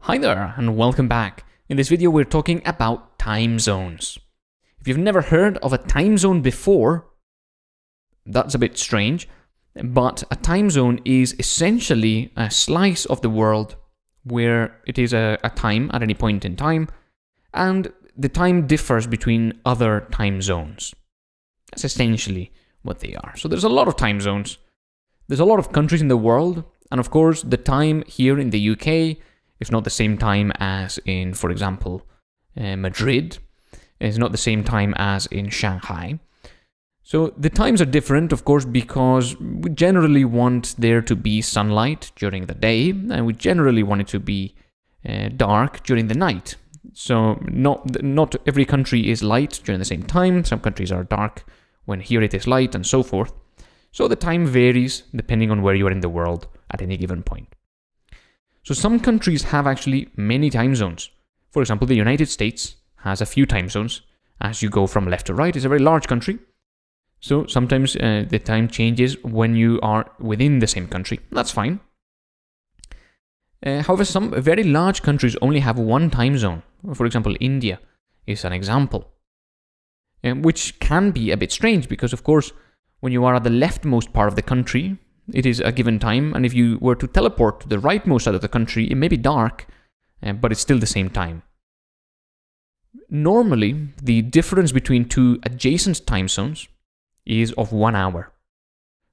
Hi there, and welcome back. In this video, we're talking about time zones. If you've never heard of a time zone before, that's a bit strange, but a time zone is essentially a slice of the world where it is a time at any point in time, and the time differs between other time zones. That's essentially what they are. So there's a lot of time zones. There's a lot of countries in the world, and of course, the time here in the UK is not the same time as in, for example, Madrid. It's not the same time as in Shanghai. So the times are different, of course, because we generally want there to be sunlight during the day, and we generally want it to be dark during the night. So not every country is light during the same time. Some countries are dark when here it is light, and so forth. So the time varies depending on where you are in the world at any given point. So some countries have actually many time zones. For example, the United States has a few time zones. As you go from left to right, it's a very large country. So sometimes the time changes when you are within the same country. That's fine. However, some very large countries only have one time zone. For example, India is an example. Which can be a bit strange because, of course, when you are at the leftmost part of the country, it is a given time, and if you were to teleport to the rightmost side of the country, it may be dark, but it's still the same time. Normally, the difference between two adjacent time zones is of 1 hour.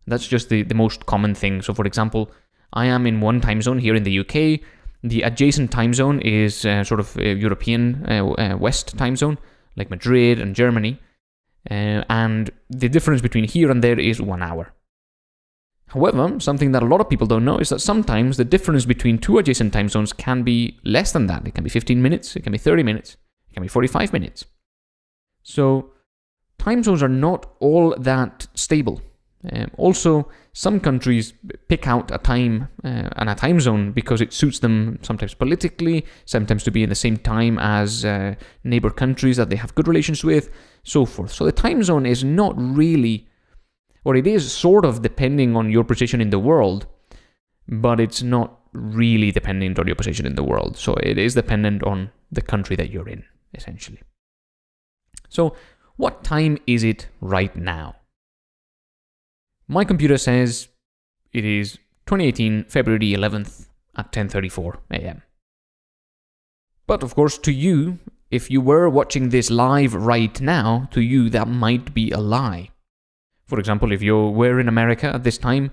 That's just the most common thing. So, for example, I am in one time zone here in the UK. The adjacent time zone is sort of European West time zone, like Madrid and Germany. And the difference between here and there is 1 hour. However, something that a lot of people don't know is that sometimes the difference between two adjacent time zones can be less than that. It can be 15 minutes, it can be 30 minutes, it can be 45 minutes. So, time zones are not all that stable. Also, some countries pick out a time and a time zone because it suits them sometimes politically, sometimes to be in the same time as neighbor countries that they have good relations with, so forth. So the time zone is not really, or it is sort of depending on your position in the world, but it's not really dependent on your position in the world. So it is dependent on the country that you're in, essentially. So what time is it right now? My computer says it is 2018, February 11th at 10:34 a.m. But of course, to you, if you were watching this live right now, to you that might be a lie. For example, if you were in America at this time,